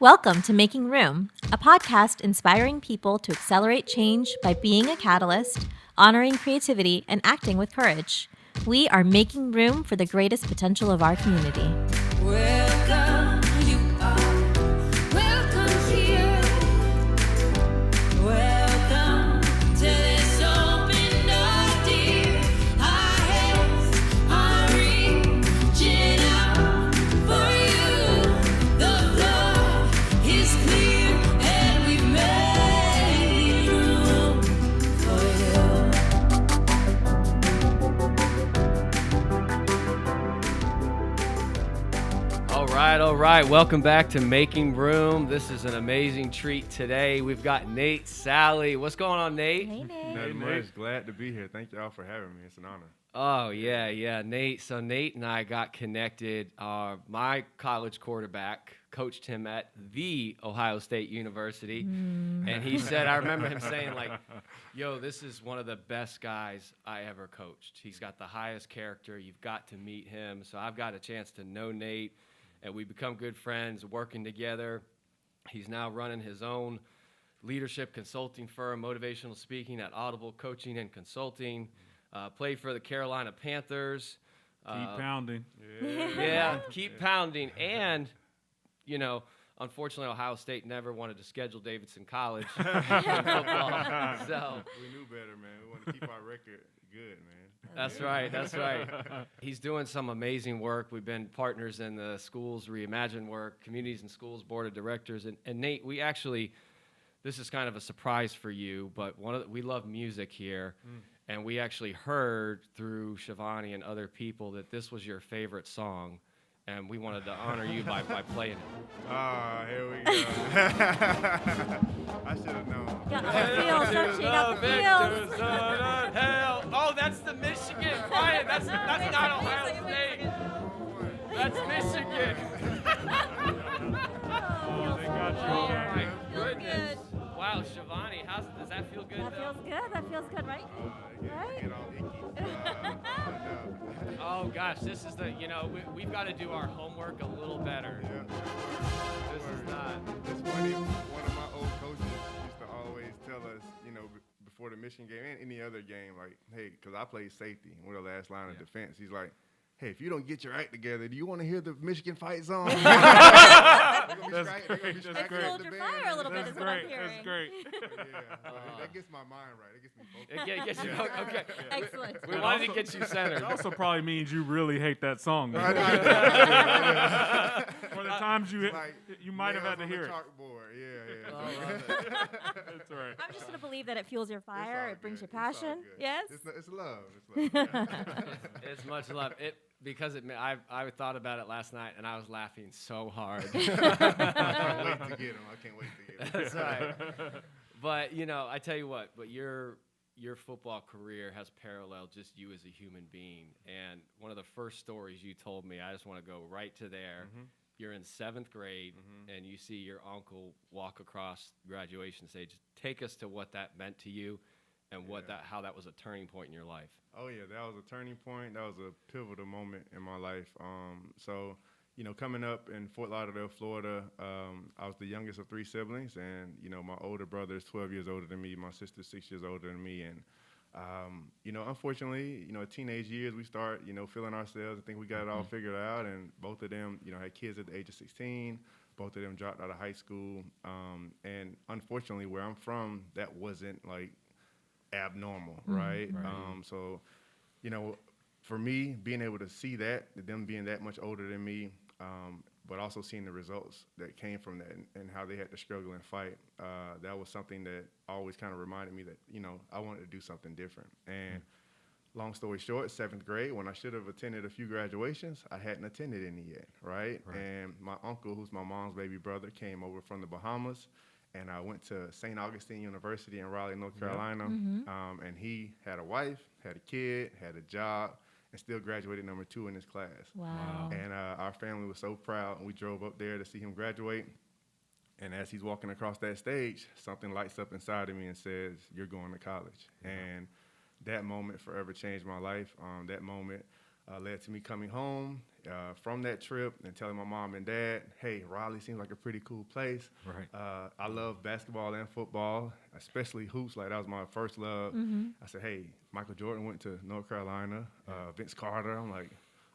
Welcome to Making Room, a podcast inspiring people to accelerate change by being a catalyst, honoring creativity, and acting with courage. We are making room for the greatest potential of our community. Welcome, you are welcome here. Welcome to this open door, dear. Our hands are reaching out for you. The floor is clear and we've made room for you. All right. Welcome back to Making Room. This is an amazing treat today. We've got Nate, Salley. What's going on, Nate? Hey, Nate. Nothing much. Glad to be here. Thank y'all for having me. It's an honor. Oh, yeah, Nate. So Nate and I got connected. My college quarterback coached him at the Ohio State University. And he said, I remember him saying, like, yo, this is one of the best guys I ever coached. He's got the highest character. You've got to meet him. So I've got a chance to know Nate. And we become good friends, working together. He's now running his own leadership consulting firm, motivational speaking at Audible Coaching and Consulting. Played for the Carolina Panthers. Keep pounding. Yeah, keep pounding. And, you know, unfortunately, Ohio State never wanted to schedule Davidson College in football. So We knew better, man. We want to keep our record good, man. That's right. He's doing some amazing work. We've been partners in the schools reimagine work, communities and schools board of directors. And Nate, we actually, this is kind of a surprise for you, but we love music here. And we actually heard through Shivani and other people that this was your favorite song. And we wanted to honor you by playing it. Ah, here we go. I should have known. Got the feels, don't you? Got the feels. Hell. Oh, that's the Michigan. Ryan, that's not Ohio State. That's Michigan. Oh, they got you Oh, over my here. goodness. Wow, Shivani, does that feel good, That though? feels good, right? Get all icky. Oh, gosh, this is we've got to do our homework a little better. Yeah. This is not. It's funny. One of my old coaches used to always tell us, before the Michigan game and any other game, like, hey, because I played safety, we're the last line of defense. He's like, hey, if you don't get your act together, do you want to hear the Michigan fight song? That's great. That fueled your fire a little bit, That's is what I'm great. hearing. That's great. That gets my mind right. It gets me focused. Yeah, yes, okay. Excellent. We wanted to get you It centered. also probably means you really hate that song. I know. For the times Like, you might have had to nails on hear the it. chalkboard. Yeah. I love it. That's right. I'm just going to believe that it fuels your It's all fire, it brings you good. It's all passion. good. Yes? It's love. It's love. It's much love. I thought about it last night, and I was laughing so hard. I can't wait to get him. That's right. But, I tell you what, your football career has paralleled just you as a human being. And one of the first stories you told me, I just want to go right to there. You're in 7th grade, and you see your uncle walk across graduation stage. Take us to what that meant to you and how that was a turning point in your life. Oh, yeah, that was a turning point. That was a pivotal moment in my life. So, coming up in Fort Lauderdale, Florida, I was the youngest of 3 siblings, and, my older brother is 12 years older than me. My sister's 6 years older than me, and, unfortunately, teenage years, we start, feeling ourselves and think we got it all figured out, and both of them, had kids at the age of 16. Both of them dropped out of high school, and unfortunately, where I'm from, that wasn't, like, abnormal, right? So, for me, being able to see that, them being that much older than me, but also seeing the results that came from that and how they had to struggle and fight, that was something that always kind of reminded me that, I wanted to do something different. And long story short, 7th grade, when I should have attended a few graduations, I hadn't attended any yet, right? And my uncle, who's my mom's baby brother, came over from the Bahamas, and I went to St. Augustine University in Raleigh, North Carolina, and he had a wife, had a kid, had a job, and still graduated number 2 in his class. Wow. And our family was so proud, and we drove up there to see him graduate. And as he's walking across that stage, something lights up inside of me and says, "You're going to college." And that moment forever changed my life. That moment led to me coming home from that trip and telling my mom and dad, hey, Raleigh seems like a pretty cool place. Right. I love basketball and football, especially hoops. Like, that was my first love. I said, hey, Michael Jordan went to North Carolina, Vince Carter. I'm like,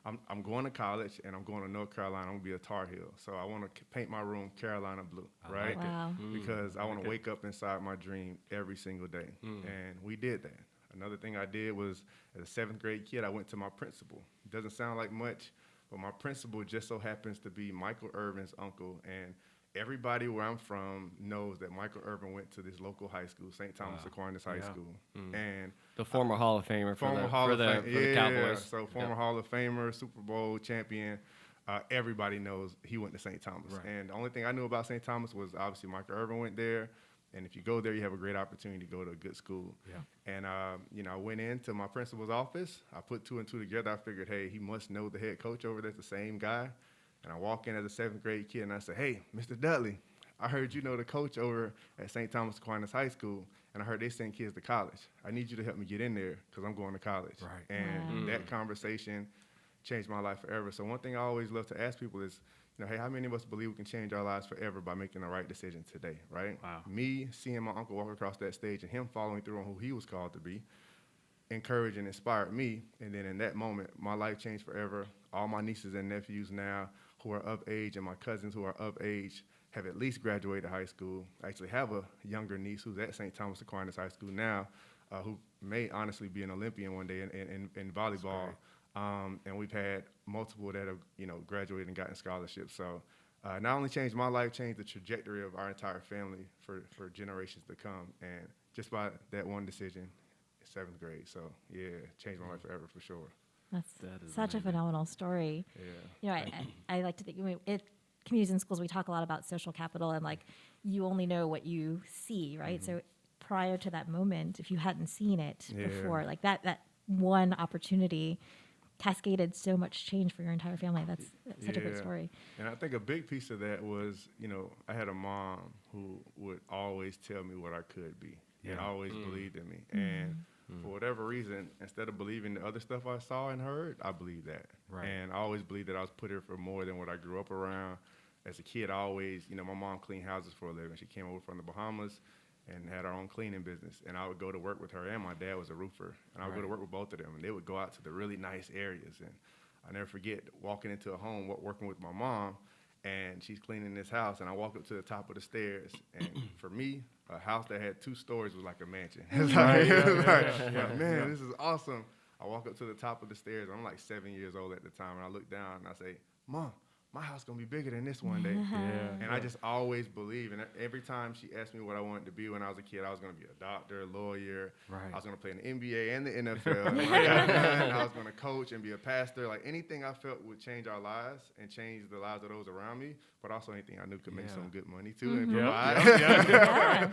I'm going to college, and I'm going to North Carolina. I'm going to be a Tar Heel. So I want to paint my room Carolina blue, right? Wow. Because I want to wake up inside my dream every single day. And we did that. Another thing I did was, as a 7th grade kid, I went to my principal. It doesn't sound like much, but my principal just so happens to be Michael Irvin's uncle. And everybody where I'm from knows that Michael Irvin went to this local high school, St. Thomas Aquinas High School. And The former Hall of Famer for former the Cowboys. So former Hall of Famer, Super Bowl champion. Everybody knows he went to St. Thomas. Right. And the only thing I knew about St. Thomas was obviously Michael Irvin went there. And if you go there, you have a great opportunity to go to a good school. Yeah. And, I went into my principal's office. I put 2 and 2 together. I figured, hey, he must know the head coach over there. It's the same guy. And I walk in as a 7th grade kid, and I say, hey, Mr. Dudley, I heard you know the coach over at St. Thomas Aquinas High School, and I heard they send kids to college. I need you to help me get in there because I'm going to college. Right. And that conversation changed my life forever. So one thing I always love to ask people is, hey, how many of us believe we can change our lives forever by making the right decision today, right? Wow. Me seeing my uncle walk across that stage and him following through on who he was called to be, encouraged and inspired me. And then in that moment, my life changed forever. All my nieces and nephews now who are of age and my cousins who are of age have at least graduated high school. I actually have a younger niece who's at St. Thomas Aquinas High School now, who may honestly be an Olympian one day in volleyball. And we've had multiple that have, graduated and gotten scholarships. So not only changed my life, changed the trajectory of our entire family for generations to come. And just by that one decision, 7th grade. So, yeah, changed my life forever for sure. That's That is such a amazing. phenomenal story. Yeah. I like to think communities and schools, we talk a lot about social capital and like you only know what you see, right? So prior to that moment, if you hadn't seen it before, like that one opportunity cascaded so much change for your entire family. That's such a great story. And I think a big piece of that was, I had a mom who would always tell me what I could be and always believed in me. And for whatever reason, instead of believing the other stuff I saw and heard, I believed that. Right. And I always believed that I was put here for more than what I grew up around. As a kid, I always, my mom cleaned houses for a living. She came over from the Bahamas and had her own cleaning business. And I would go to work with her, and my dad was a roofer. And I would go to work with both of them, and they would go out to the really nice areas. And I never forget walking into a home, working with my mom, and she's cleaning this house, and I walk up to the top of the stairs. And for me, a house that had 2 stories was like a mansion. It's like, man, this is awesome. I walk up to the top of the stairs. I'm like 7 years old at the time, and I look down, and I say, Mom, my house going to be bigger than this one day. And I just always believe. And every time she asked me what I wanted to be when I was a kid, I was going to be a doctor, a lawyer. Right. I was going to play in the NBA and the NFL. And when I got done, I was going to coach and be a pastor. Like anything I felt would change our lives and change the lives of those around me, but also anything I knew could make some good money too and provide.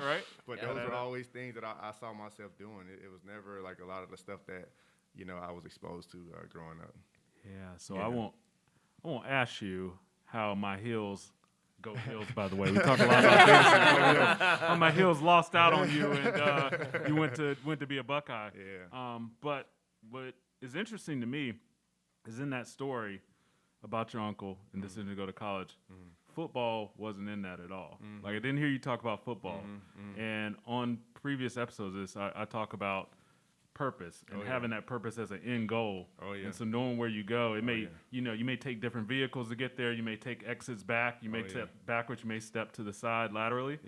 Right. But those were always things that I saw myself doing. It was never like a lot of the stuff that, I was exposed to growing up. Yeah. So I won't ask you how my heels go heels. By the way, we talk a lot about things. How my heels lost out on you, and you went to be a Buckeye. Yeah. But what is interesting to me is in that story about your uncle and decision to go to college. Football wasn't in that at all. Like I didn't hear you talk about football. And on previous episodes, I talk about purpose and having that purpose as an end goal. And so knowing where you go, it may, you may take different vehicles to get there. You may take exits back. You may step backwards. You may step to the side laterally.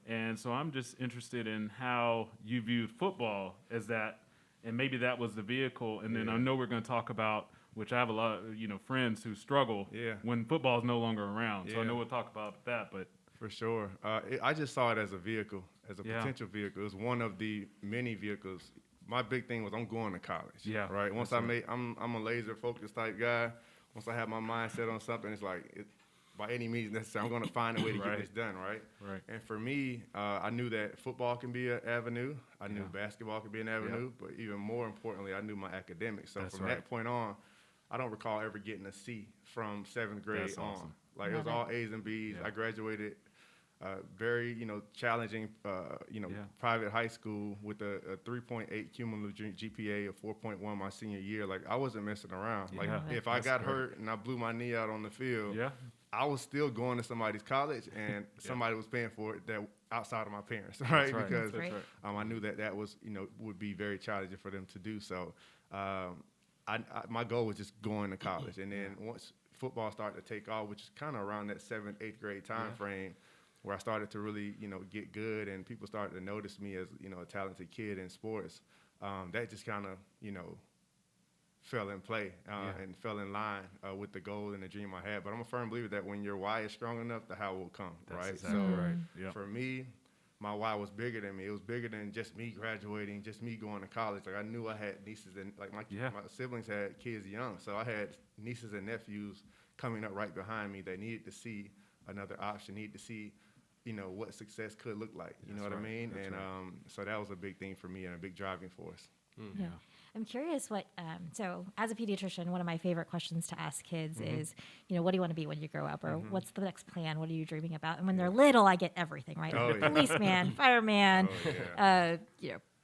And so I'm just interested in how you viewed football as that, and maybe that was the vehicle. And then I know we're going to talk about, which I have a lot of, friends who struggle when football is no longer around. So I know we'll talk about that, but. For sure. I just saw it as a vehicle, as a potential vehicle. It was one of the many vehicles. My big thing was I'm going to college. Right. Once I'm a laser focused type guy. Once I have my mind set on something, it's like by any means necessary, I'm going to find a way to get this done. Right. And for me, I knew that football can be an avenue. I knew basketball could be an avenue, but even more importantly, I knew my academics. So from that point on, I don't recall ever getting a C from 7th grade on. Awesome. Like it was all A's and B's. I graduated very, challenging, Yeah. private high school with a 3.8 cumulative GPA, a 4.1 my senior year. Like, I wasn't messing around. Like, Yeah. if I That's got great. hurt and I blew my knee out on the field, Yeah. I was still going to somebody's college, and somebody was paying for it that outside of my parents, right? right. Because That's great. I knew that was, would be very challenging for them to do. So my goal was just going to college. And then once football started to take off, which is kind of around that 7th, 8th grade time frame, where I started to really, get good and people started to notice me as, a talented kid in sports, that just kind of, fell in play and fell in line with the goal and the dream I had. But I'm a firm believer that when your why is strong enough, the how will come, That's right? exactly So right. Yeah. for me, my why was bigger than me. It was bigger than just me graduating, just me going to college. Like, I knew I had nieces and my siblings had kids young. So I had nieces and nephews coming up right behind me that needed to see another option, needed to see, what success could look like. You know what I mean? That's And right. so that was a big thing for me and a big driving force. Yeah. I'm curious what, so as a pediatrician, one of my favorite questions to ask kids is, what do you want to be when you grow up? Or what's the next plan? What are you dreaming about? And when they're little, I get everything, right? Oh, yeah. Policeman, fireman, Oh,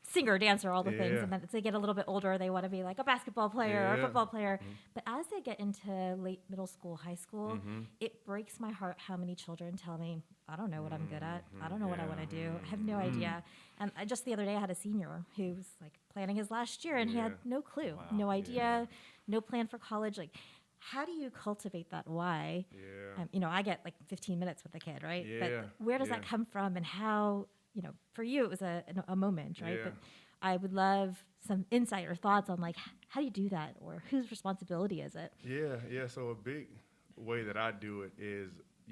singer, dancer, all the things. Yeah. And then as they get a little bit older, they want to be like a basketball player or a Yeah. football player. But as they get into late middle school, high school, it breaks my heart how many children tell me, I don't know what I'm good at. I don't know what I want to do. I have no idea. And just the other day, I had a senior who was like planning his last year, and he had no clue, no idea, no plan for college. Like, how do you cultivate that why? Yeah. I get like 15 minutes with the kid, right? Yeah, But where does that yeah. come from, and how, for you, it was a moment, right? Yeah. But I would love some insight or thoughts on like, how do you do that, or whose responsibility is it? Yeah. So a big way that I do it is,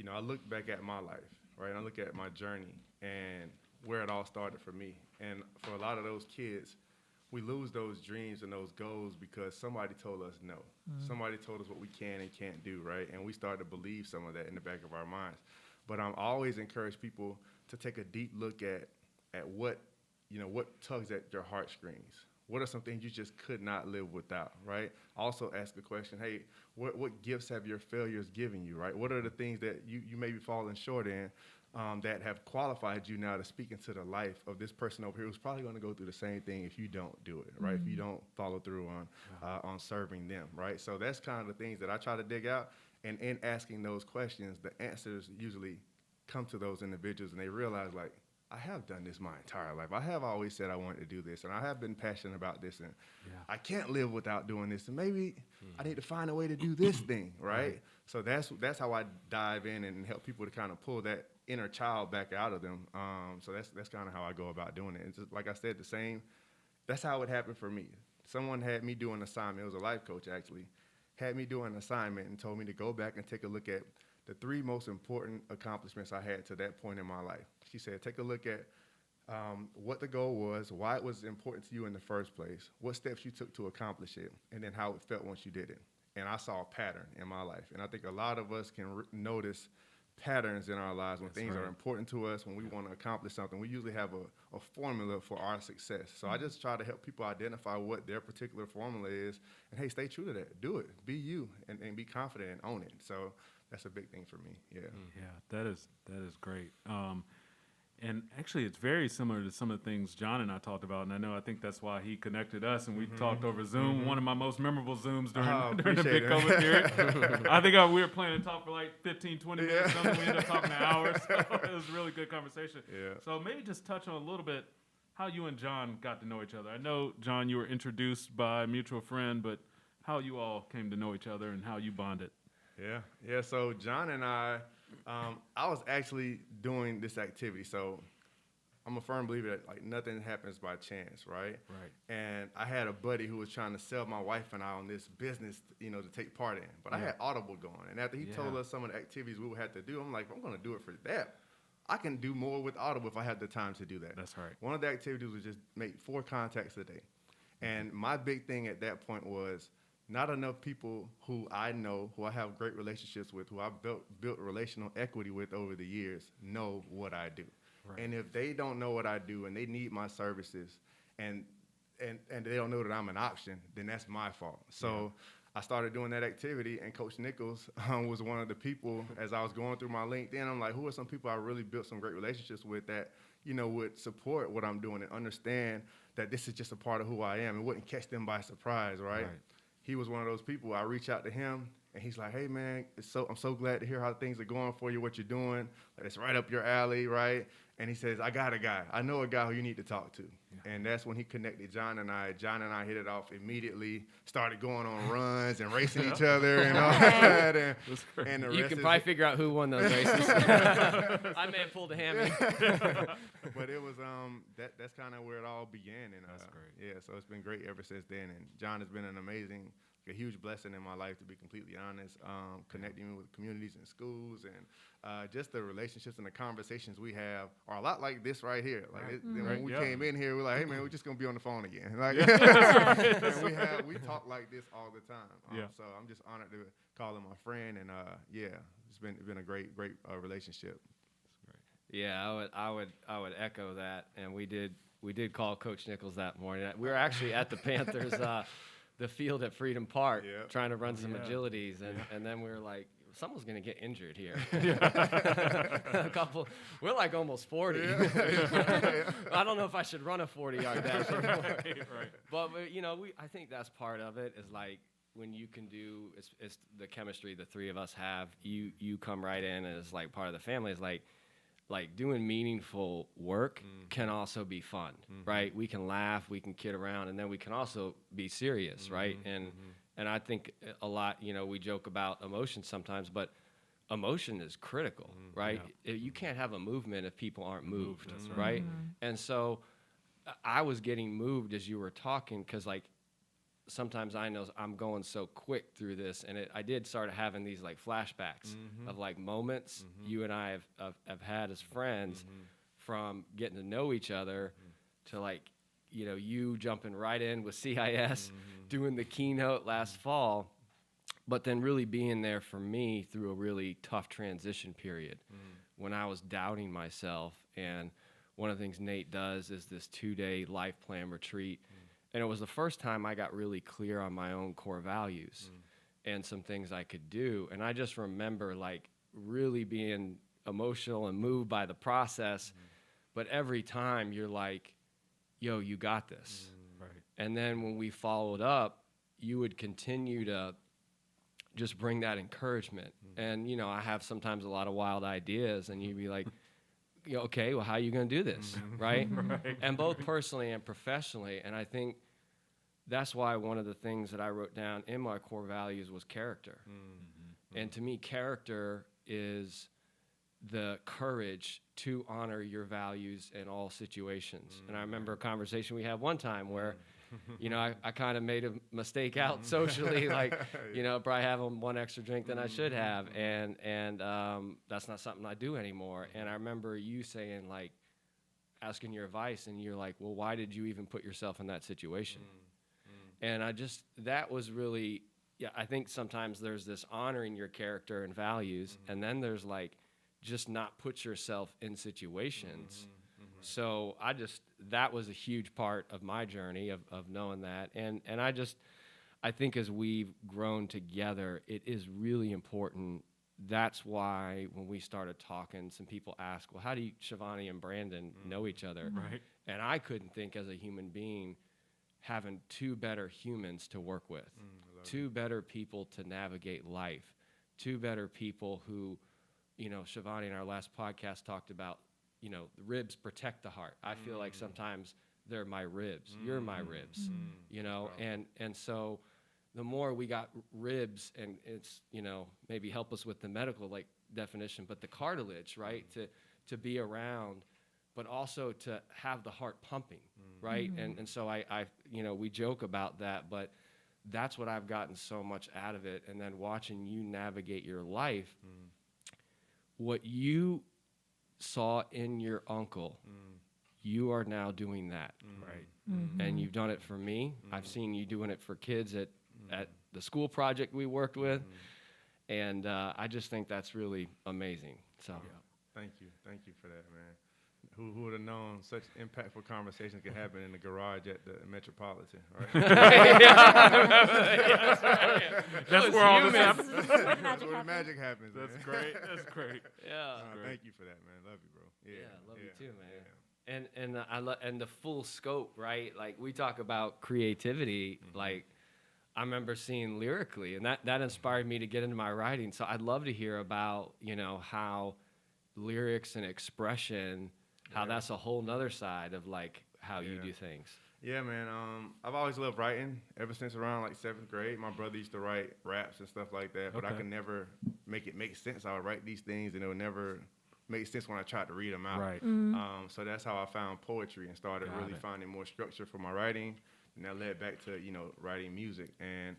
I look back at my life, right? I look at my journey and where it all started for me. And for a lot of those kids, we lose those dreams and those goals because somebody told us no. Somebody told us what we can and can't do, right? And we start to believe some of that in the back of our minds. But I'm always encourage people to take a deep look at what, what tugs at your heartstrings. What are some things you just could not live without, right? Also ask the question, hey, what gifts have your failures given you, right? What are the things that you may be falling short in that have qualified you now to speak into the life of this person over here who's probably going to go through the same thing if you don't do it, right? If you don't follow through on serving them, right? So that's kind of the things that I try to dig out. And in asking those questions, the answers usually come to those individuals, and they realize, like, I have done this my entire life. I have always said I wanted to do this, and I have been passionate about this, and I can't live without doing this, and maybe I need to find a way to do this thing, right? So that's how I dive in and help people to kind of pull that inner child back out of them. So that's kind of how I go about doing it. And just like I said, that's how it happened for me. Someone had me do an assignment. It was a life coach, actually. Had me do an assignment and told me to go back and take a look at the 3 most important accomplishments I had to that point in my life. She said, take a look at what the goal was, why it was important to you in the first place, what steps you took to accomplish it, and then how it felt once you did it. And I saw a pattern in my life. And I think a lot of us can notice patterns in our lives when things are important to us, when we want to accomplish something. We usually have a formula for our success. So I just try to help people identify what their particular formula is, and hey, stay true to that. Do it. Be you, and be confident and own it. So that's a big thing for me. Yeah. Yeah, that is great. And actually, it's very similar to some of the things John and I talked about, and I think that's why he connected us, and we talked over Zoom. One of my most memorable Zooms during the big appreciate it. COVID period. I think we were planning to talk for like 15, 20 minutes. Something. We ended up talking an hour, so it was a really good conversation. Yeah. So maybe just touch on a little bit how you and John got to know each other. I know, John, you were introduced by a mutual friend, but how you all came to know each other and how you bonded. Yeah. So John and I was actually doing this activity. So I'm a firm believer that like nothing happens by chance, right? Right. And I had a buddy who was trying to sell my wife and I on this business, to take part in. But I had Audible going, and after he told us some of the activities we would have to do, I'm like, I'm going to do it for that. I can do more with Audible if I have the time to do that. That's right. One of the activities was just make 4 contacts a day, and my big thing at that point was, not enough people who I know, who I have great relationships with, who I've built relational equity with over the years, know what I do. Right. And if they don't know what I do and they need my services and they don't know that I'm an option, then that's my fault. So I started doing that activity, and Coach Nichols was one of the people. As I was going through my LinkedIn, I'm like, who are some people I really built some great relationships with that, would support what I'm doing and understand that this is just a part of who I am and wouldn't catch them by surprise, right? He was one of those people. I reach out to him, and he's like, hey, man, I'm so glad to hear how things are going for you, what you're doing. Like, it's right up your alley, right? And he says, I got a guy. I know a guy who you need to talk to. Yeah. And that's when he connected John and I. John and I hit it off immediately, started going on runs and racing each other and all that. And the you rest can is probably figure out who won those races. I may have pulled a hammy. But it was that's kind of where it all began. And that's great. Yeah, so it's been great ever since then. And John has been a huge blessing in my life, to be completely honest, connecting me with communities and schools, and just the relationships and the conversations we have are a lot like this right here. Like when we came in here, we're like, hey man, we're just gonna be on the phone again. Like, and we talk like this all the time. So I'm just honored to call him my friend, and it's been a great relationship. Yeah, I would echo that, and we did call Coach Nichols that morning. We were actually at the Panthers. The field at Freedom Park, trying to run some agilities, and then we were like, someone's gonna get injured here. We're like almost 40. I don't know if I should run a 40-yard dash anymore. But I think that's part of it. Is like when you can do, it's the chemistry the three of us have. You come right in as like part of the family. It's like doing meaningful work can also be fun, right? We can laugh, we can kid around, and then we can also be serious, right? And I think a lot, we joke about emotion sometimes, but emotion is critical, right? You can't have a movement if people aren't moved, right? And so I was getting moved as you were talking, because like sometimes I know I'm going so quick through this, and I did start having these like flashbacks of like moments you and I have had as friends, from getting to know each other to like, you jumping right in with CIS, doing the keynote last fall, but then really being there for me through a really tough transition period when I was doubting myself. And one of the things Nate does is this 2-day life plan retreat. And it was the first time I got really clear on my own core values and some things I could do. And I just remember like really being emotional and moved by the process. But every time you're like, yo, you got this. Right. And then when we followed up, you would continue to just bring that encouragement. And, I have sometimes a lot of wild ideas, and you'd be like, okay, well, how are you going to do this, right? And both personally and professionally. And I think that's why one of the things that I wrote down in my core values was character. And to me, character is the courage to honor your values in all situations. And I remember a conversation we had one time where, I kind of made a mistake out socially, like, probably having one extra drink than I should have. And that's not something I do anymore. And I remember you saying, like, asking your advice, and you're like, well, why did you even put yourself in that situation? And that was really, I think sometimes there's this honoring your character and values, and then there's like, just not put yourself in situations. So that was a huge part of my journey of knowing that. And I think as we've grown together, it is really important. That's why when we started talking, some people ask, well, how do Shivani and Brandon know each other? Right. And I couldn't think as a human being having two better humans to work with, two better people to navigate life, two better people who, Shivani in our last podcast talked about, the ribs protect the heart. I feel like sometimes they're my ribs. You're my ribs, and so the more we got ribs, and it's, maybe help us with the medical like definition, but the cartilage, right, to be around, but also to have the heart pumping, right? And so I we joke about that, but that's what I've gotten so much out of it. And then watching you navigate your life, what you saw in your uncle, you are now doing that, right? And you've done it for me. I've seen you doing it for kids at the school project we worked with, and I just think that's really amazing. So, thank you for that, man. Who would have known such impactful conversations could happen in the garage at the Metropolitan, right? That's where all this human. happens. This is where the That's magic where the happens. magic happens. That's man. great. That's great. Yeah. Thank you for that, man. Love you, bro. Yeah, love you too, man. Yeah. And and the full scope, right? Like we talk about creativity, like I remember seeing lyrically, and that inspired me to get into my writing. So I'd love to hear about, how lyrics and expression, how that's a whole nother side of like how you do things. Yeah, man. I've always loved writing ever since around like 7th grade. My brother used to write raps and stuff like that, but I Okay. could never make it make sense. I would write these things, and it would never make sense when I tried to read them out. Right. So that's how I found poetry and started Got really it. finding more structure for my writing, and that led back to writing music and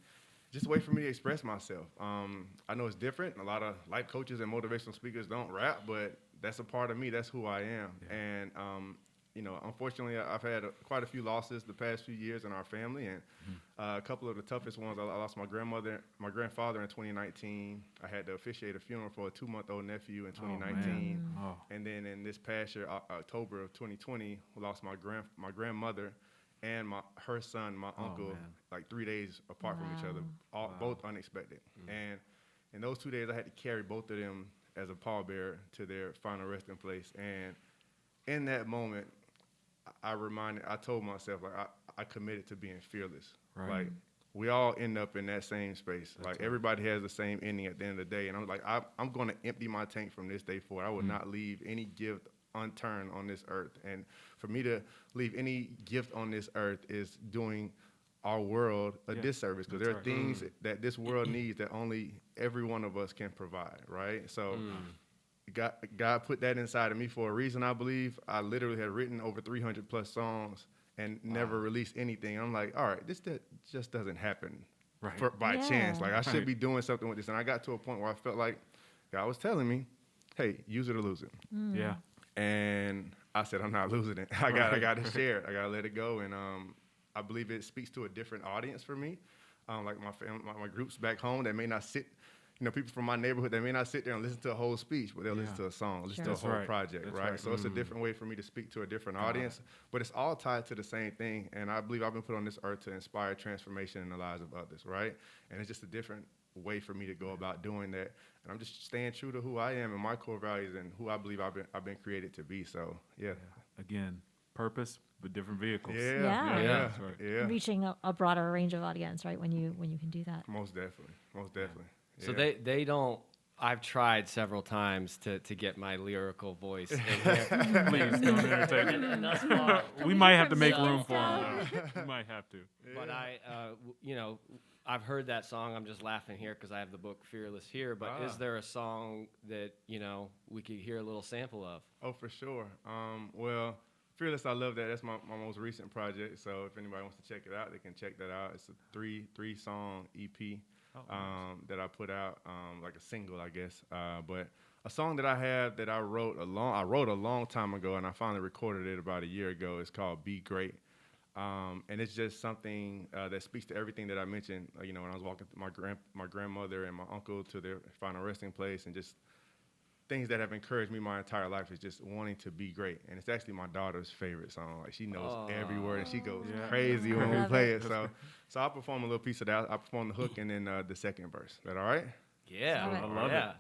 just a way for me to express myself. I know it's different. A lot of life coaches and motivational speakers don't rap, but that's a part of me. That's who I am. Yeah. And unfortunately, I've had quite a few losses the past few years in our family, and a couple of the toughest ones. I lost my grandfather in 2019. I had to officiate a funeral for a 2-month-old nephew in 2019, Oh. and then in this past year, October of 2020, I lost my grandmother and her son, my uncle, man. like 3 days apart from each other, both unexpected. And in those 2 days, I had to carry both of them as a pallbearer to their final resting place. And in that moment, I told myself, like, I committed to being fearless. Right. Like, we all end up in that same space. That's like, right. everybody has the same ending at the end of the day. And I'm like, I'm going to empty my tank from this day forward. I will not leave any gift unturned on this earth. And for me to leave any gift on this earth is doing our world a Yeah, disservice, because that's there are right. things that this world needs that only every one of us can provide, right? So God put that inside of me for a reason, I believe. I literally had written over 300 plus songs and never released anything. I'm like, all right, this just doesn't happen Right. by chance. Like, I should Right. be doing something with this. And I got to a point where I felt like God was telling me, hey, use it or lose it. Yeah. And I said, I'm not losing it. I got to share it. I got to let it go. And I believe it speaks to a different audience for me. Like my family, my groups back home that may not sit, people from my neighborhood that may not sit there and listen to a whole speech, but they'll listen to a song, listen to a That's whole right. project, That's right? right. So it's a different way for me to speak to a different audience, but it's all tied to the same thing. And I believe I've been put on this earth to inspire transformation in the lives of others, right? And it's just a different way for me to go about doing that. And I'm just staying true to who I am and my core values and who I believe I've been created to be. So, yeah. Again, purpose, but different vehicles. Yeah. That's right. Yeah. Reaching a broader range of audience, right? When you can do that. Most definitely. So Yeah. they don't. I've tried several times to get my lyrical voice in here. Please don't entertain it. And thus far, We might have to make Coming room from for Salley. him. We might have to. but I've heard that song. I'm just laughing here because I have the book Fearless here. But is there a song that we could hear a little sample of? Oh, for sure. Well, Fearless, I love that. That's my most recent project. So if anybody wants to check it out, they can check that out. It's a three song EP that I put out, like a single, I guess. But a song that I have that I wrote a long time ago, and I finally recorded it about a year ago. It's called "Be Great." And it's just something that speaks to everything that I mentioned. When I was walking my grandmother and my uncle to their final resting place, and just things that have encouraged me my entire life is just wanting to be great. And it's actually my daughter's favorite song. Like, she knows every word, and she goes crazy when we Love play it. it. So I'll perform a little piece of that. I'll perform the hook and then the second verse. Is that all right? Yeah, Love it. I love it.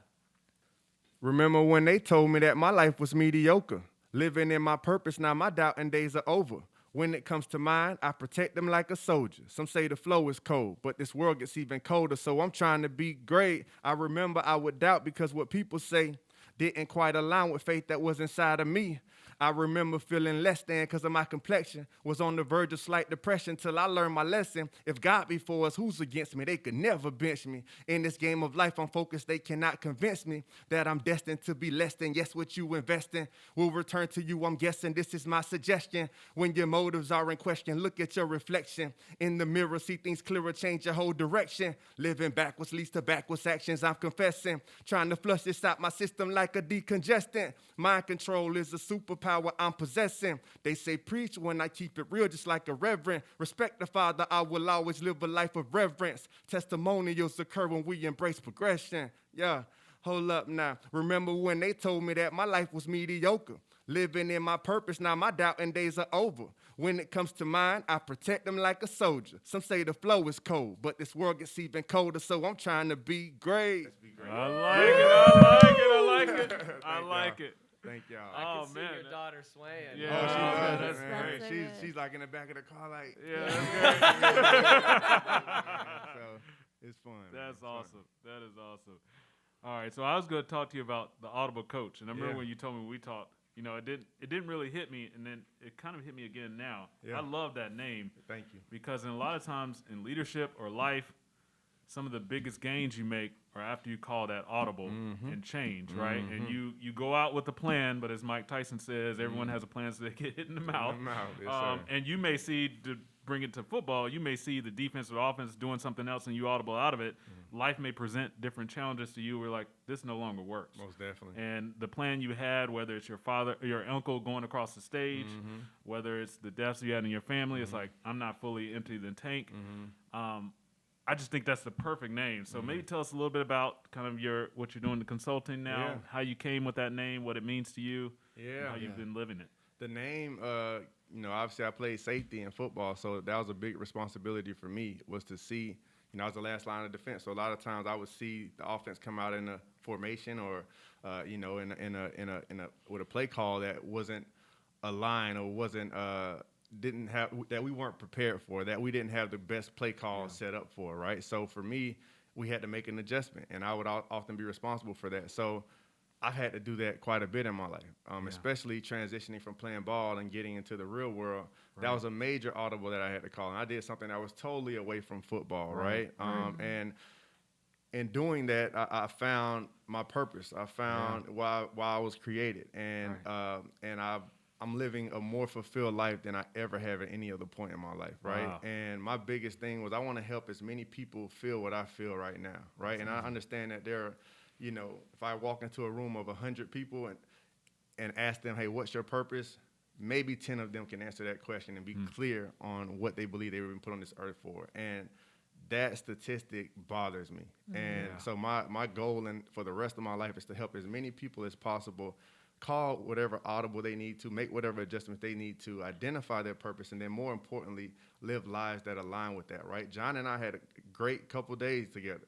Remember when they told me that my life was mediocre? Living in my purpose, now my doubting days are over. When it comes to mine, I protect them like a soldier. Some say the flow is cold, but this world gets even colder, so I'm trying to be great. I remember I would doubt because what people say didn't quite align with faith that was inside of me. I remember feeling less than because of my complexion. Was on the verge of slight depression till I learned my lesson. If God be for us, who's against me? They could never bench me. In this game of life, I'm focused. They cannot convince me that I'm destined to be less than. Yes, what you invest in will return to you. I'm guessing this is my suggestion. When your motives are in question, look at your reflection. In the mirror, see things clearer, change your whole direction. Living backwards leads to backwards actions, I'm confessing. Trying to flush this out my system like a decongestant. Mind control is a superpower I'm possessing. They say preach when I keep it real, just like a reverend. Respect the Father, I will always live a life of reverence. Testimonials occur when we embrace progression. Yeah. hold up now. Remember when they told me that my life was mediocre? Living in my purpose, now my doubting days are over. When it comes to mine, I protect them like a soldier. Some say the flow is cold, but this world gets even colder, so I'm trying to be great. I like it. I like it. I like it. Thank y'all. I Oh, can see man. your daughter swaying. Yeah. Oh, she Oh, loves that's it, man. great. That's so good. She's like in the back of the car, like, Yeah, that's great. so it's fun. man. That's It's fun. awesome. That is awesome. All right, so I was going to talk to you about the Audible Coach, and I remember Yeah. when you told me we talked. You know, it didn't really hit me, and then it kind of hit me again now. Yeah. I love that name Thank you. because in a lot of times in leadership or life, some of the biggest gains you make are after you call that audible and change, right? And you go out with a plan, but as Mike Tyson says, everyone has a plan so they get hit in the mouth. Yes, sir. And you may see, to bring it to football, you may see the defense or offense doing something else and you audible out of it. Life may present different challenges to you where like, this no longer works. Most definitely. And the plan you had, whether it's your father or your uncle going across the stage, whether it's the deaths you had in your family, it's like, I'm not fully empty the tank. I just think that's the perfect name. So maybe tell us a little bit about kind of what you're doing in consulting now, Yeah. how you came with that name, what it means to you, and Yeah. how you've been living it. The name, obviously I played safety in football, so that was a big responsibility for me, was to see, I was the last line of defense. So a lot of times I would see the offense come out in a formation or, with a play call that wasn't a line or wasn't, didn't have, that we weren't prepared for, that we didn't have the best play call set up for, right? So for me, we had to make an adjustment, and I would often be responsible for that. So I've had to do that quite a bit in my life, especially transitioning from playing ball and getting into the real world. Right. That was a major audible that I had to call, and I did something that was totally away from football, right? And in doing that, I found my purpose. I found why I was created, and I'm living a more fulfilled life than I ever have at any other point in my life, right? Wow. And my biggest thing was I want to help as many people feel what I feel right now, right? And I understand that there are, if I walk into a room of 100 people and ask them, hey, what's your purpose? Maybe 10 of them can answer that question and be clear on what they believe they were put on this earth for. And that statistic bothers me. And so my goal for the rest of my life is to help as many people as possible call whatever audible they need to, make whatever adjustments they need to, identify their purpose, and then more importantly, live lives that align with that, right? John and I had a great couple days together.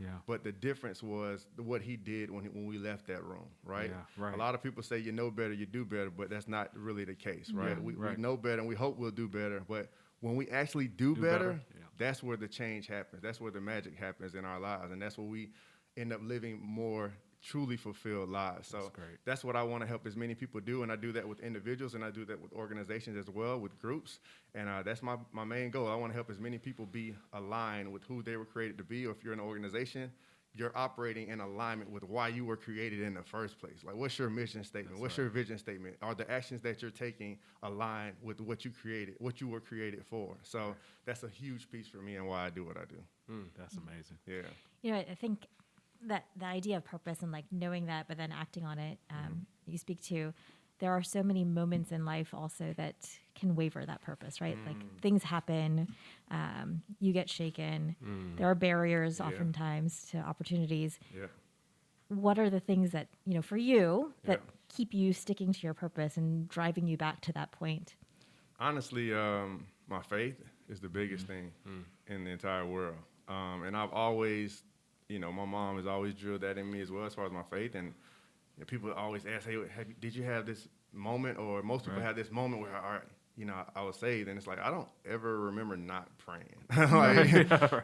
Yeah. But the difference was what he did when we left that room, right? Yeah, right. A lot of people say you know better, you do better, but that's not really the case, right? Yeah, We right. know better, and we hope we'll do better, but when we actually do better, yeah. that's where the change happens. That's where the magic happens in our lives, and that's where we end up living more truly fulfilled lives. So that's what I want to help as many people do, and I do that with individuals, and I do that with organizations as well, with groups, and that's my main goal. I want to help as many people be aligned with who they were created to be, or if you're an organization, you're operating in alignment with why you were created in the first place. Like, what's your mission statement? What's your vision statement? Are the actions that you're taking aligned with what you created, what you were created for? So that's a huge piece for me and why I do what I do. That's amazing. Yeah. I think that the idea of purpose and like knowing that, but then acting on it, you speak to, there are so many moments in life also that can waver that purpose, right? Like things happen, you get shaken. There are barriers oftentimes to opportunities. Yeah. What are the things that, for you that keep you sticking to your purpose and driving you back to that point? Honestly, my faith is the biggest thing in the entire world. And I've always, my mom has always drilled that in me as well as far as my faith. And people always ask, hey, did you have this moment? Or most people have this moment where, I was saved. And it's like, I don't ever remember not praying.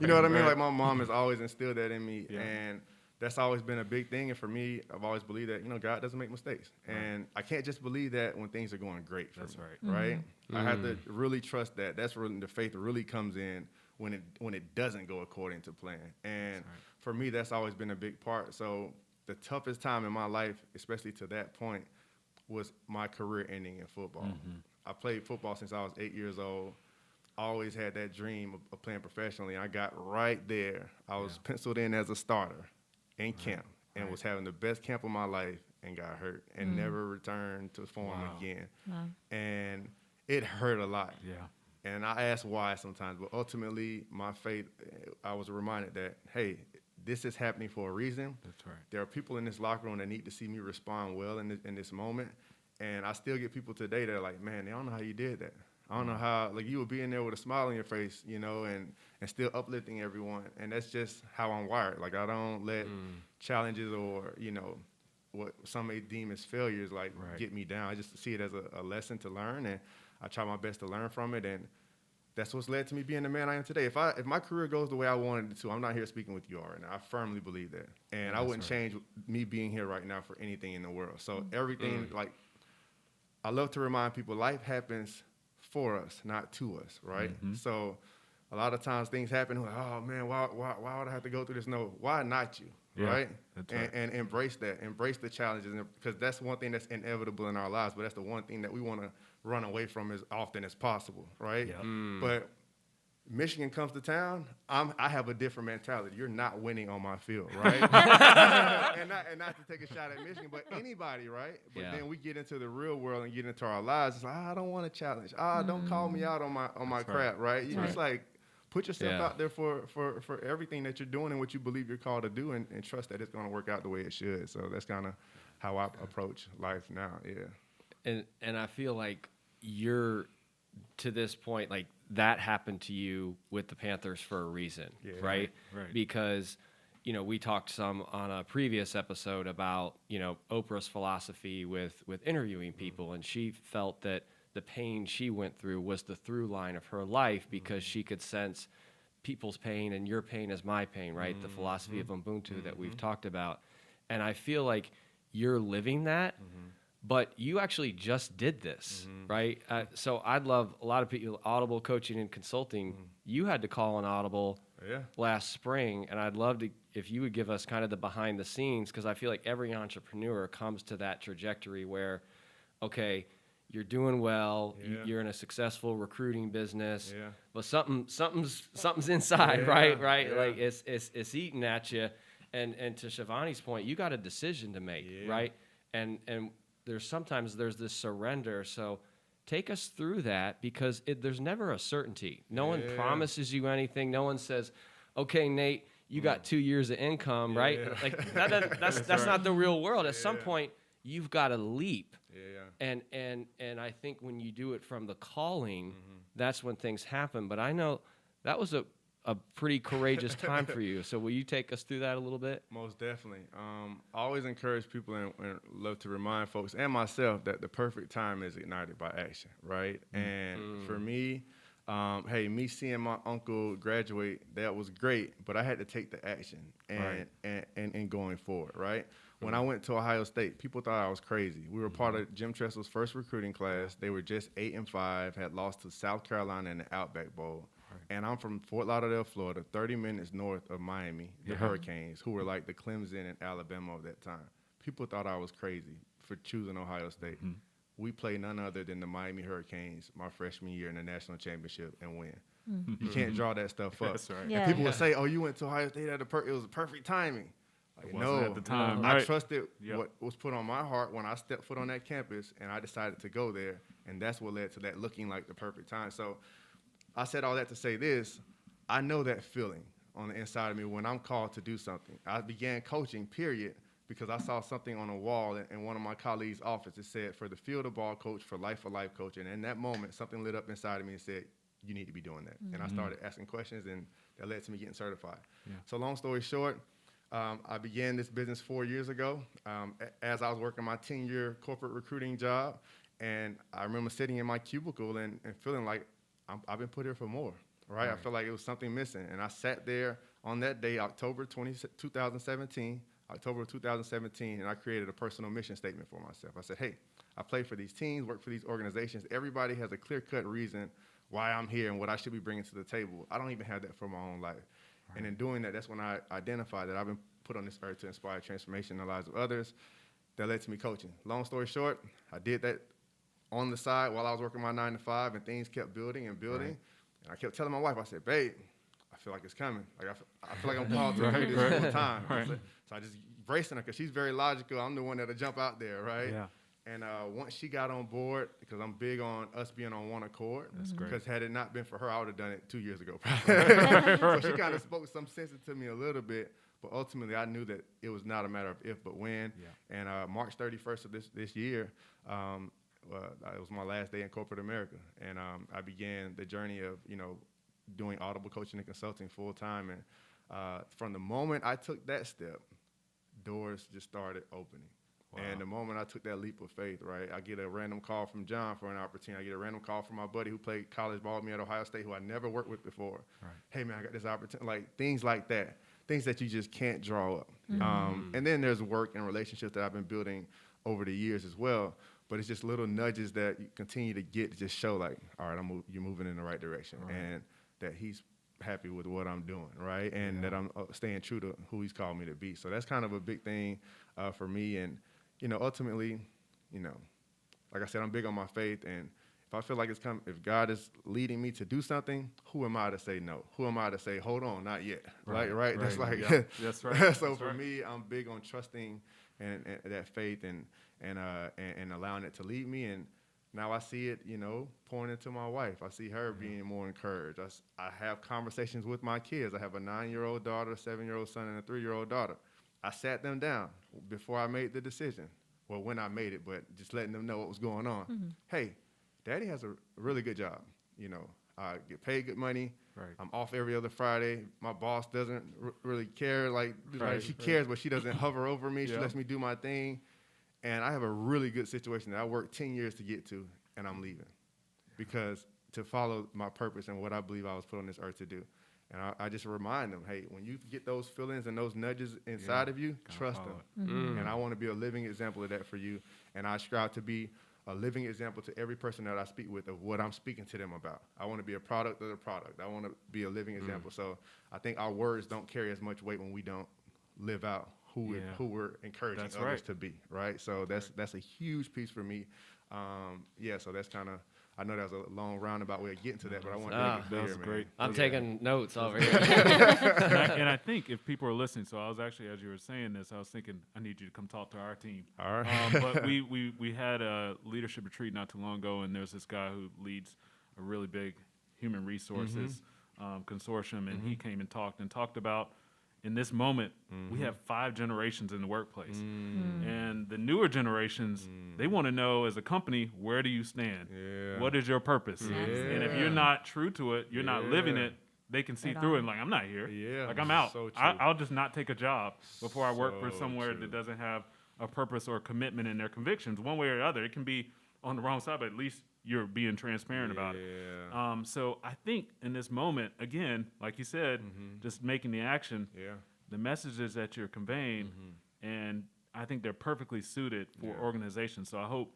You know what I mean? Like, my mom has always instilled that in me. Yeah. And that's always been a big thing. And for me, I've always believed that, God doesn't make mistakes. And I can't just believe that when things are going great for me. Right? I have to really trust that. That's when the faith really comes in, when it doesn't go according to plan. And for me, that's always been a big part. So the toughest time in my life, especially to that point, was my career ending in football. I played football since I was 8 years old. Always had that dream of playing professionally. I got right there. I was penciled in as a starter in camp and was having the best camp of my life and got hurt and never returned to form again. Wow. And it hurt a lot. Yeah. And I ask why sometimes, but ultimately my faith, I was reminded that, hey, this is happening for a reason. That's right. There are people in this locker room that need to see me respond well in this moment. And I still get people today that are like, man, they don't know how you did that. I don't know how, like, you would be in there with a smile on your face, you know, and still uplifting everyone. And that's just how I'm wired. Like, I don't let challenges or, you know, what some may deem as failures, like, get me down. I just see it as a lesson to learn, and I try my best to learn from it. And that's what's led to me being the man I am today. If my career goes the way I wanted it to, I'm not here speaking with you all right now. I firmly believe that. And I wouldn't change me being here right now for anything in the world. So everything, like, I love to remind people life happens for us, not to us, right? So a lot of times things happen, like, oh, man, why would I have to go through this? No, why not you, right? That's right. And embrace that. Embrace the challenges, because that's one thing that's inevitable in our lives, but that's the one thing that we want to run away from as often as possible, right? But Michigan comes to town, I have a different mentality. You're not winning on my field, right? and not to take a shot at Michigan, but anybody, right? But then we get into the real world and get into our lives. It's like, I don't want to challenge. Don't call me out on my crap, right? You just like put yourself out there for everything that you're doing and what you believe you're called to do, and trust that it's going to work out the way it should. So that's kind of how I approach life now. Yeah. And I feel like you're to this point, like, that happened to you with the Panthers for a reason, right? Right. Because, you know, we talked some on a previous episode about, you know, Oprah's philosophy with interviewing people, and she felt that the pain she went through was the through line of her life because she could sense people's pain and your pain is my pain, right? The philosophy of Ubuntu that we've talked about. And I feel like you're living that. But you actually just did this, right? So I'd love a lot of people, Audible Coaching and Consulting, you had to call on Audible last spring, and I'd love to, if you would give us kind of the behind the scenes, because I feel like every entrepreneur comes to that trajectory where, okay, you're doing well, you're in a successful recruiting business, but something's inside, right? Like it's eating at you, and to Shivani's point, you got a decision to make, right? And there's this surrender. So take us through that, because there's never a certainty. No one promises you anything. No one says, okay, Nate, you got 2 years of income, right? Like that's not the real world. At some point, you've got to leap. And I think when you do it from the calling, that's when things happen. But I know that was a pretty courageous time for you. So will you take us through that a little bit? Most definitely. I always encourage people and love to remind folks and myself that the perfect time is ignited by action, right? And for me, me seeing my uncle graduate, that was great, but I had to take the action and going forward, right? When I went to Ohio State, people thought I was crazy. We were part of Jim Tressel's first recruiting class. They were just 8-5, had lost to South Carolina in the Outback Bowl. And I'm from Fort Lauderdale, Florida, 30 minutes north of Miami, the Hurricanes, who were like the Clemson and Alabama of that time. People thought I was crazy for choosing Ohio State. We played none other than the Miami Hurricanes my freshman year in the national championship and win. You can't draw that stuff up. That's right. And people would say, oh, you went to Ohio State at it was perfect timing. Like, It wasn't at the time, I right. trusted what was put on my heart when I stepped foot on that campus, and I decided to go there, and that's what led to that looking like the perfect time. So I said all that to say this. I know that feeling on the inside of me when I'm called to do something. I began coaching, period, because I saw something on a wall in one of my colleagues' office. It said, for the field of ball coach, for life coach. And in that moment, something lit up inside of me and said, you need to be doing that. And I started asking questions, and that led to me getting certified. So long story short, I began this business 4 years ago as I was working my 10-year corporate recruiting job. And I remember sitting in my cubicle and feeling like I've been put here for more, right? I felt like it was something missing. And I sat there on that day, October 2017, and I created a personal mission statement for myself. I said, hey, I play for these teams, work for these organizations. Everybody has a clear-cut reason why I'm here and what I should be bringing to the table. I don't even have that for my own life. And in doing that, that's when I identified that I've been put on this earth to inspire transformation in the lives of others. That led to me coaching. Long story short, I did that on the side while I was working my 9-to-5, and things kept building and building. And I kept telling my wife, I said, babe, I feel like it's coming. Like I feel like I'm called to do this full time. So I just bracing her, because she's very logical. I'm the one that'll jump out there, right? Yeah. And once she got on board, because I'm big on us being on one accord. That's great. Because had it not been for her, I would have done it 2 years ago. So she kind of spoke some sense into me a little bit. But ultimately, I knew that it was not a matter of if, but when. Yeah. And March 31st of this year, it was my last day in corporate America. And I began the journey of, doing Audible coaching and consulting full time. And from the moment I took that step, doors just started opening. Wow. And the moment I took that leap of faith, right, I get a random call from John for an opportunity. I get a random call from my buddy who played college ball with me at Ohio State, who I never worked with before. Right. Hey, man, I got this opportunity. Like, things like that, things that you just can't draw up. Mm-hmm. And then there's work and relationships that I've been building over the years as well. But it's just little nudges that you continue to get to just show, like, all right, you're moving in the right direction. Right. And that he's happy with what I'm doing, right? And that I'm staying true to who he's called me to be. So that's kind of a big thing for me. And ultimately, like I said, I'm big on my faith, and if I feel like if God is leading me to do something, who am I to say no? Who am I to say, hold on, not yet? Right. That's like, that's right. So for me, I'm big on trusting and that faith and allowing it to lead me. And now I see it, pouring into my wife. I see her being more encouraged. I have conversations with my kids. I have a 9-year-old daughter, a 7-year-old son, and a 3-year-old daughter. I sat them down before I made the decision. Well, when I made it, but just letting them know what was going on. Mm-hmm. Hey, Daddy has a really good job. I get paid good money. Right. I'm off every other Friday. My boss doesn't really care. Like she cares, but she doesn't hover over me. She lets me do my thing. And I have a really good situation that I worked 10 years to get to, and I'm leaving because to follow my purpose and what I believe I was put on this earth to do. And I just remind them, hey, when you get those feelings and those nudges inside of you, trust them. Mm-hmm. And I want to be a living example of that for you. And I strive to be a living example to every person that I speak with of what I'm speaking to them about. I want to be a product of the product. I want to be a living example. So I think our words don't carry as much weight when we don't live out who we're encouraging others to be, right? So that's a huge piece for me. So that's kind of, I know that was a long roundabout way of getting to that, but I want to make it clear, that was great. I'm taking notes over here. and I think if people are listening, so I was actually, as you were saying this, I was thinking, I need you to come talk to our team. All right. But we had a leadership retreat not too long ago, and there's this guy who leads a really big human resources consortium, and he came and talked about, in this moment, we have 5 generations in the workplace. And the newer generations, they want to know as a company, where do you stand? Yeah. What is your purpose? Yeah. And if you're not true to it, you're not living it, they can see through it and like, I'm not here. Yeah. Like, I'm out. So I'll just not take a job before I work for somewhere that doesn't have a purpose or a commitment in their convictions. One way or the other, it can be on the wrong side, but at least you're being transparent about it. So I think in this moment, again, like you said, just making the action, the messages that you're conveying, and I think they're perfectly suited for organizations. So I hope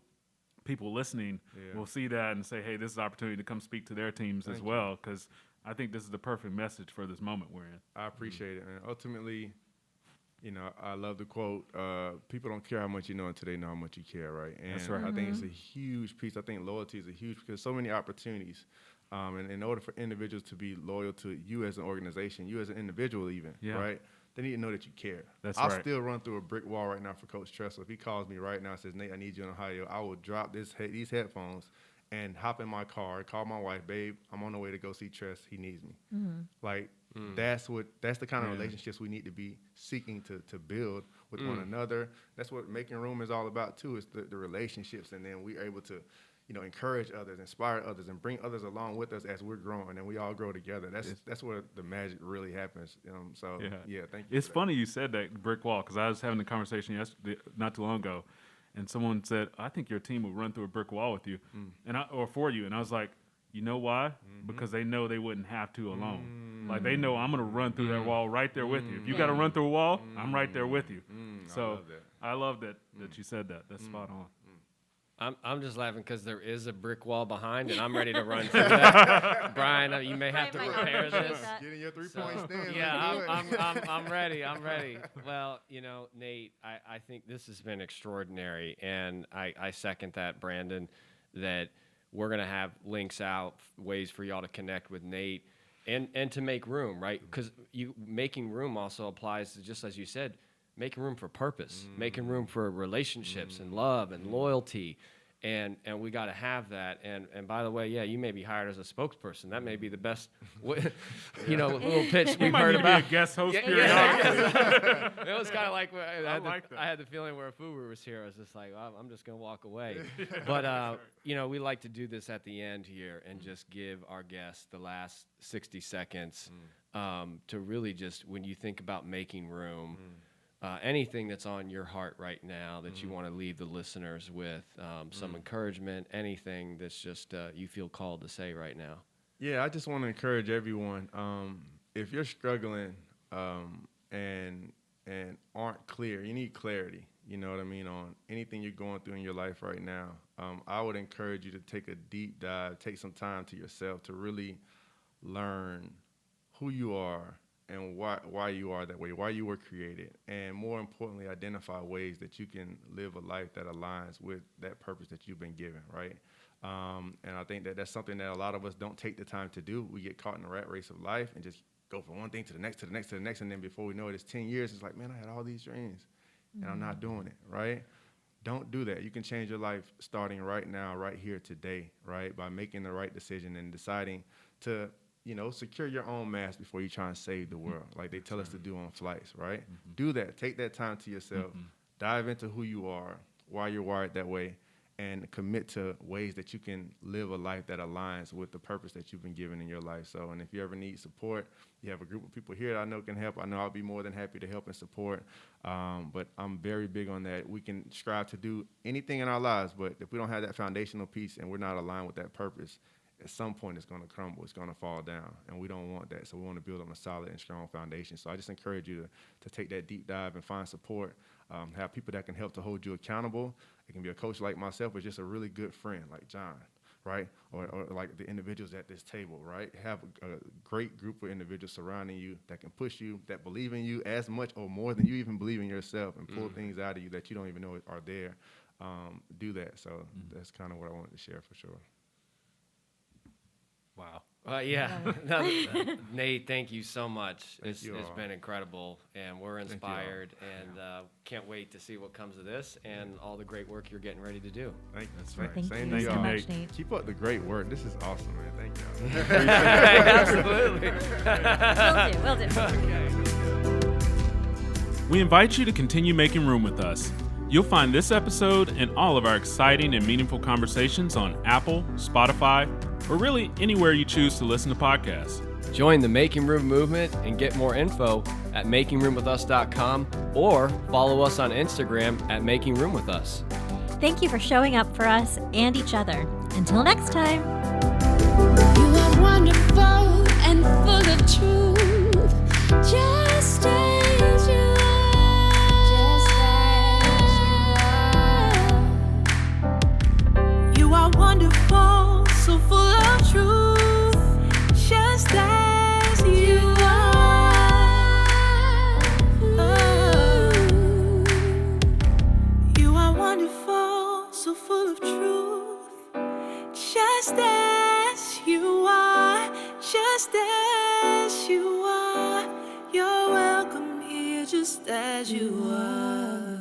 people listening will see that and say, hey, this is an opportunity to come speak to their teams as well, because I think this is the perfect message for this moment we're in. I appreciate it. And ultimately, I love the quote, people don't care how much you know until they know how much you care, right? And that's right. I think it's a huge piece. I think loyalty is a huge, because so many opportunities. And in order for individuals to be loyal to you as an organization, you as an individual even, right? They need to know that you care. I'll still run through a brick wall right now for Coach Tressel. If he calls me right now and says, Nate, I need you in Ohio, I will drop these headphones and hop in my car, call my wife, babe, I'm on the way to go see Tress. He needs me. That's the kind of relationships we need to be seeking to build with one another. That's what making room is all about too, is the relationships. And then we're able to, encourage others, inspire others, and bring others along with us as we're growing, and we all grow together. That's where the magic really happens. Thank you. It's funny you said that brick wall, because I was having a conversation yesterday, not too long ago, and someone said, I think your team will run through a brick wall with you, or for you. And I was like, you know why? Because they know they wouldn't have to alone. Like, they know I'm going to run through that wall right there with you. If you got to run through a wall, I'm right there with you. So I love that you said that. That's spot on. I'm just laughing because there is a brick wall behind, and I'm ready to run through that. Brian, you may have to repair this. Get in your 3-point stand. Yeah, I'm ready. I'm ready. Well, Nate, I think this has been extraordinary, and I second that, Brandon, that we're going to have links out, ways for y'all to connect with Nate and to make room, right? Because making room also applies to, just as you said, making room for purpose, making room for relationships and love and loyalty. And we got to have that. And by the way, yeah, you may be hired as a spokesperson. That may be the best, little pitch we've heard about. Be a guest host It was kind of like I had the feeling where Fubu was here. I was just like, well, I'm just gonna walk away. But we like to do this at the end here and just give our guests the last 60 seconds to really just, when you think about making room. Anything that's on your heart right now that you want to leave the listeners with, some encouragement, anything that's just you feel called to say right now. Yeah, I just want to encourage everyone. If you're struggling and aren't clear, you need clarity. You know what I mean, on anything you're going through in your life right now. I would encourage you to take a deep dive, take some time to yourself to really learn who you are and why you are that way, why you were created, and more importantly, identify ways that you can live a life that aligns with that purpose that you've been given, right? And I think that that's something that a lot of us don't take the time to do. We get caught in the rat race of life and just go from one thing to the next, to the next, to the next, and then before we know it, it's 10 years. It's like, man, I had all these dreams, and I'm not doing it, right? Don't do that. You can change your life starting right now, right here, today, right, by making the right decision and deciding to secure your own mask before you try and save the world, like they tell us to do on flights, right? Do that. Take that time to yourself. Dive into who you are, why you're wired that way, and commit to ways that you can live a life that aligns with the purpose that you've been given in your life. So, and if you ever need support, you have a group of people here that I know can help. I know I'll be more than happy to help and support. But I'm very big on that. We can strive to do anything in our lives, but if we don't have that foundational piece and we're not aligned with that purpose, at some point it's going to crumble, it's going to fall down, and we don't want that. So we want to build on a solid and strong foundation. So I just encourage you to take that deep dive and find support, have people that can help to hold you accountable. It can be a coach like myself, or just a really good friend like John, right? Or like the individuals at this table, right? Have a great group of individuals surrounding you that can push you, that believe in you as much or more than you even believe in yourself, and pull things out of you that you don't even know are there. Do that. So that's kind of what I wanted to share for sure. Wow. Nate, thank you so much. It's been incredible, and we're inspired, and can't wait to see what comes of this and all the great work you're getting ready to do. Thank you. That's right. Thank Same you to so y'all. much, Nate. Keep up the great work. This is awesome, man. Thank you. Absolutely. Will do. We invite you to continue making room with us. You'll find this episode and all of our exciting and meaningful conversations on Apple, Spotify, or really anywhere you choose to listen to podcasts. Join the Making Room movement and get more info at makingroomwithus.com, or follow us on Instagram at makingroomwithus. Thank you for showing up for us and each other. Until next time. You are wonderful and full of truth, just as you are. You are wonderful, so full of truth, just as you are. You are wonderful, so full of truth, just as you are, just as you are. You're welcome here, just as you are.